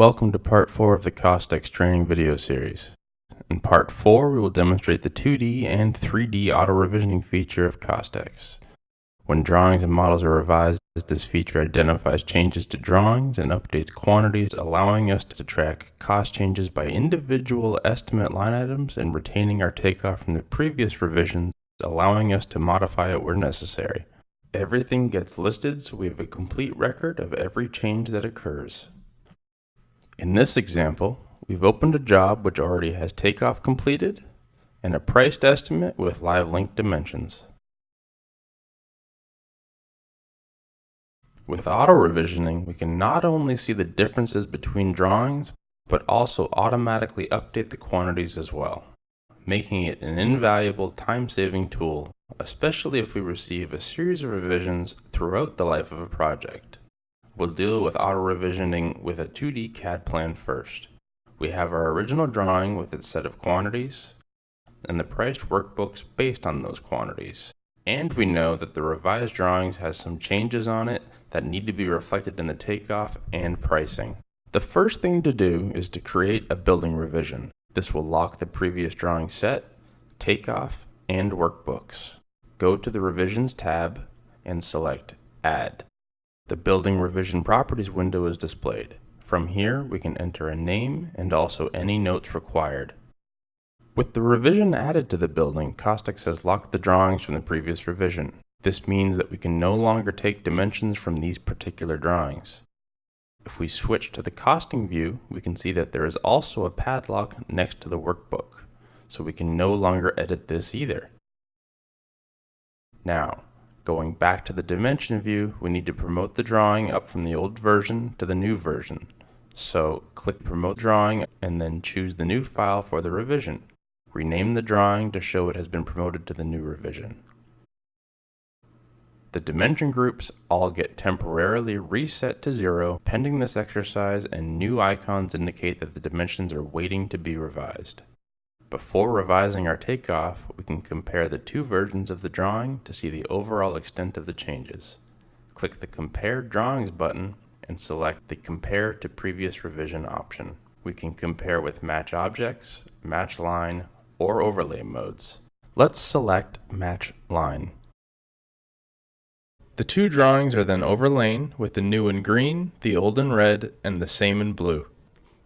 Welcome to part 4 of the CostX training video series. In part 4, we will demonstrate the 2D and 3D auto-revisioning feature of CostX. When drawings and models are revised, this feature identifies changes to drawings and updates quantities, allowing us to track cost changes by individual estimate line items and retaining our takeoff from the previous revisions, allowing us to modify it where necessary. Everything gets listed so we have a complete record of every change that occurs. In this example, we've opened a job which already has takeoff completed and a priced estimate with live link dimensions. With auto-revisioning, we can not only see the differences between drawings, but also automatically update the quantities as well, making it an invaluable time-saving tool, especially if we receive a series of revisions throughout the life of a project. We'll deal with auto-revisioning with a 2D CAD plan first. We have our original drawing with its set of quantities, and the priced workbooks based on those quantities. And we know that the revised drawings has some changes on it that need to be reflected in the takeoff and pricing. The first thing to do is to create a building revision. This will lock the previous drawing set, takeoff, and workbooks. Go to the Revisions tab and select Add. The Building Revision Properties window is displayed. From here, we can enter a name and also any notes required. With the revision added to the building, CostX has locked the drawings from the previous revision. This means that we can no longer take dimensions from these particular drawings. If we switch to the costing view, we can see that there is also a padlock next to the workbook, so we can no longer edit this either. Now, going back to the dimension view, we need to promote the drawing up from the old version to the new version. So click Promote Drawing and then choose the new file for the revision. Rename the drawing to show it has been promoted to the new revision. The dimension groups all get temporarily reset to 0 pending this exercise, and new icons indicate that the dimensions are waiting to be revised. Before revising our takeoff, we can compare the two versions of the drawing to see the overall extent of the changes. Click the Compare Drawings button and select the Compare to Previous Revision option. We can compare with Match Objects, Match Line, or Overlay modes. Let's select Match Line. The two drawings are then overlain with the new in green, the old in red, and the same in blue.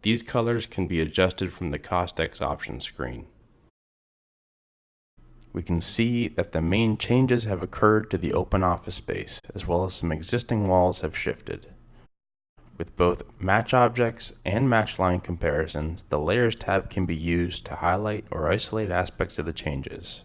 These colors can be adjusted from the CostX options screen. We can see that the main changes have occurred to the open office space, as well as some existing walls have shifted. With both Match Objects and Match Line comparisons, the Layers tab can be used to highlight or isolate aspects of the changes.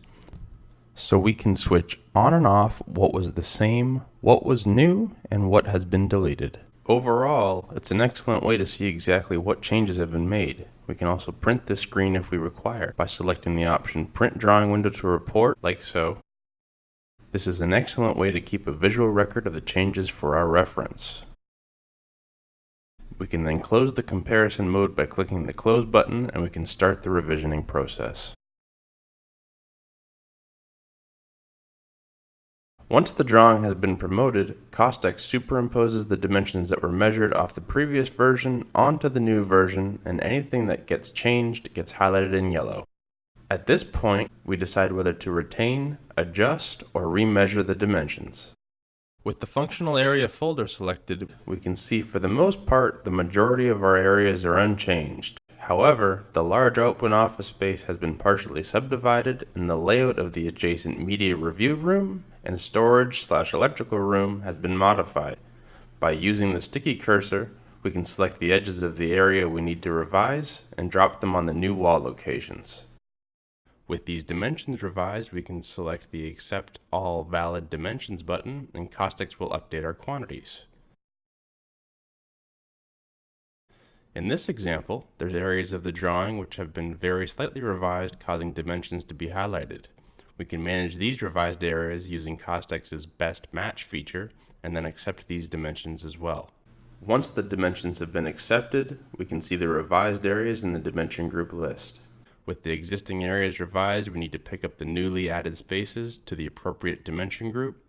So we can switch on and off what was the same, what was new, and what has been deleted. Overall, it's an excellent way to see exactly what changes have been made. We can also print this screen if we require by selecting the option Print Drawing Window to Report, like so. This is an excellent way to keep a visual record of the changes for our reference. We can then close the comparison mode by clicking the Close button, and we can start the revisioning process. Once the drawing has been promoted, CostX superimposes the dimensions that were measured off the previous version onto the new version, and anything that gets changed gets highlighted in yellow. At this point, we decide whether to retain, adjust, or remeasure the dimensions. With the functional area folder selected, we can see for the most part the majority of our areas are unchanged. However, the large open office space has been partially subdivided, and the layout of the adjacent media review room and storage/electrical room has been modified. By using the sticky cursor, we can select the edges of the area we need to revise and drop them on the new wall locations. With these dimensions revised, we can select the Accept All Valid Dimensions button, and CostX will update our quantities. In this example, there's areas of the drawing which have been very slightly revised, causing dimensions to be highlighted. We can manage these revised areas using CostX's Best Match feature, and then accept these dimensions as well. Once the dimensions have been accepted, we can see the revised areas in the dimension group list. With the existing areas revised, we need to pick up the newly added spaces to the appropriate dimension group.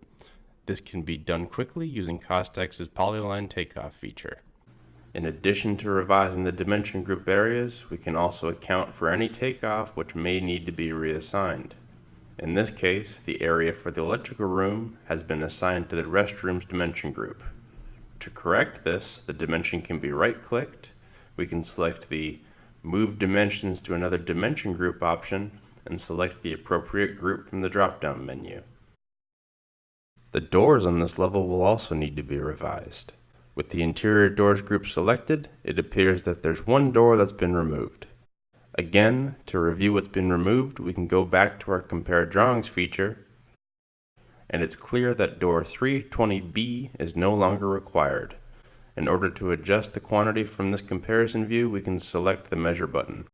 This can be done quickly using CostX's Polyline Takeoff feature. In addition to revising the dimension group areas, we can also account for any takeoff which may need to be reassigned. In this case, the area for the electrical room has been assigned to the restroom's dimension group. To correct this, the dimension can be right-clicked. We can select the Move Dimensions to another dimension group option and select the appropriate group from the drop-down menu. The doors on this level will also need to be revised. With the interior doors group selected, it appears that there's one door that's been removed. Again, to review what's been removed, we can go back to our Compare Drawings feature, and it's clear that door 320B is no longer required. In order to adjust the quantity from this comparison view, we can select the Measure button.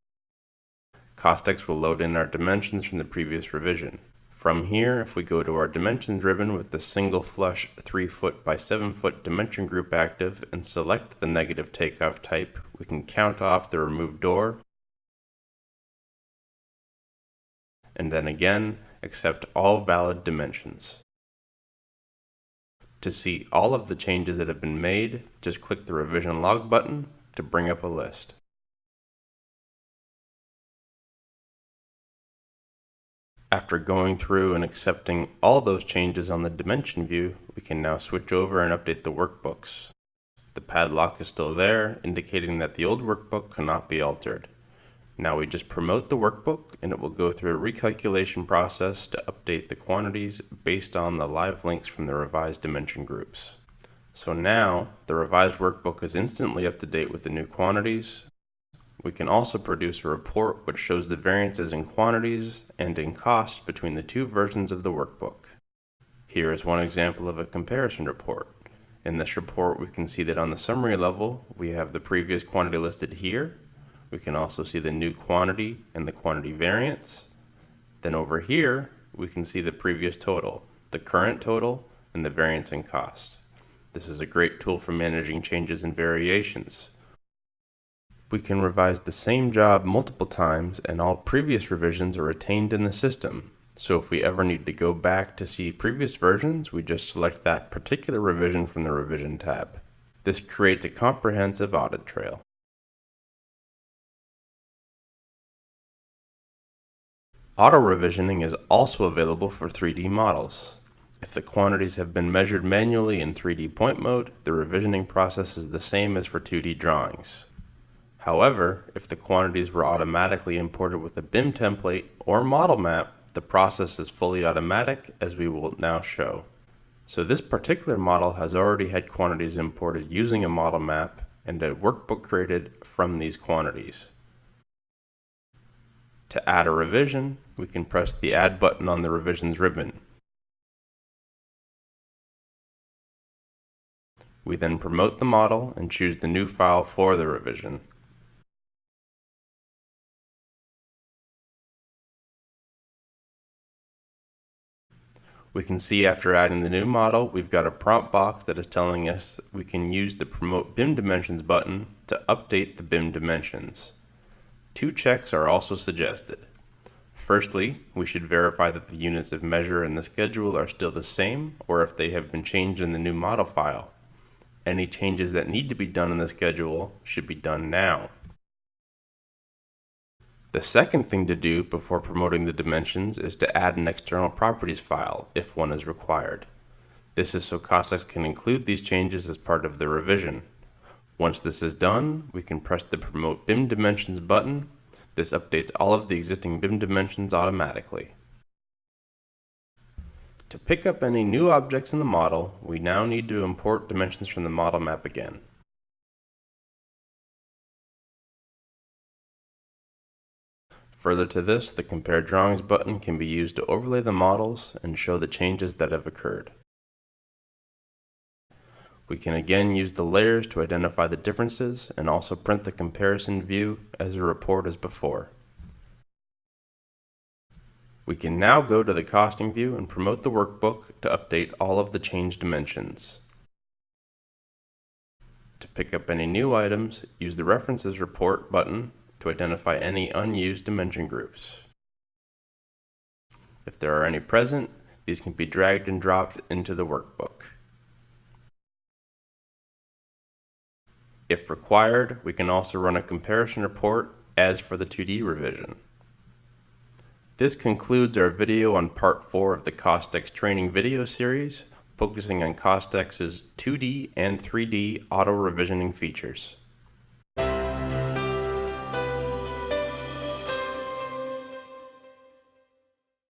CostX will load in our dimensions from the previous revision. From here, if we go to our Dimensions ribbon with the single flush 3 foot by 7 foot dimension group active and select the negative takeoff type, we can count off the removed door, and then again, accept all valid dimensions. To see all of the changes that have been made, just click the Revision Log button to bring up a list. After going through and accepting all those changes on the dimension view, we can now switch over and update the workbooks. The padlock is still there, indicating that the old workbook cannot be altered. Now we just promote the workbook and it will go through a recalculation process to update the quantities based on the live links from the revised dimension groups. So now the revised workbook is instantly up to date with the new quantities. We can also produce a report which shows the variances in quantities and in cost between the two versions of the workbook. Here is one example of a comparison report. In this report, we can see that on the summary level, we have the previous quantity listed here. We can also see the new quantity and the quantity variance. Then over here, we can see the previous total, the current total, and the variance in cost. This is a great tool for managing changes and variations. We can revise the same job multiple times and all previous revisions are retained in the system. So if we ever need to go back to see previous versions, we just select that particular revision from the Revision tab. This creates a comprehensive audit trail. Auto-revisioning is also available for 3D models. If the quantities have been measured manually in 3D point mode, the revisioning process is the same as for 2D drawings. However, if the quantities were automatically imported with a BIM template or model map, the process is fully automatic, as we will now show. So this particular model has already had quantities imported using a model map and a workbook created from these quantities. To add a revision, we can press the Add button on the Revisions ribbon. We then promote the model and choose the new file for the revision. We can see after adding the new model, we've got a prompt box that is telling us we can use the Promote BIM Dimensions button to update the BIM dimensions. Two checks are also suggested. Firstly, we should verify that the units of measure in the schedule are still the same or if they have been changed in the new model file. Any changes that need to be done in the schedule should be done now. The second thing to do before promoting the dimensions is to add an external properties file if one is required. This is so CostX can include these changes as part of the revision. Once this is done, we can press the Promote BIM Dimensions button. This updates all of the existing BIM dimensions automatically. To pick up any new objects in the model, we now need to import dimensions from the model map again. Further to this, the Compare Drawings button can be used to overlay the models and show the changes that have occurred. We can again use the layers to identify the differences and also print the comparison view as a report as before. We can now go to the costing view and promote the workbook to update all of the changed dimensions. To pick up any new items, use the References Report button to identify any unused dimension groups. If there are any present, these can be dragged and dropped into the workbook. If required, we can also run a comparison report as for the 2D revision. This concludes our video on part 4 of the CostX training video series, focusing on CostX's 2D and 3D auto revisioning features.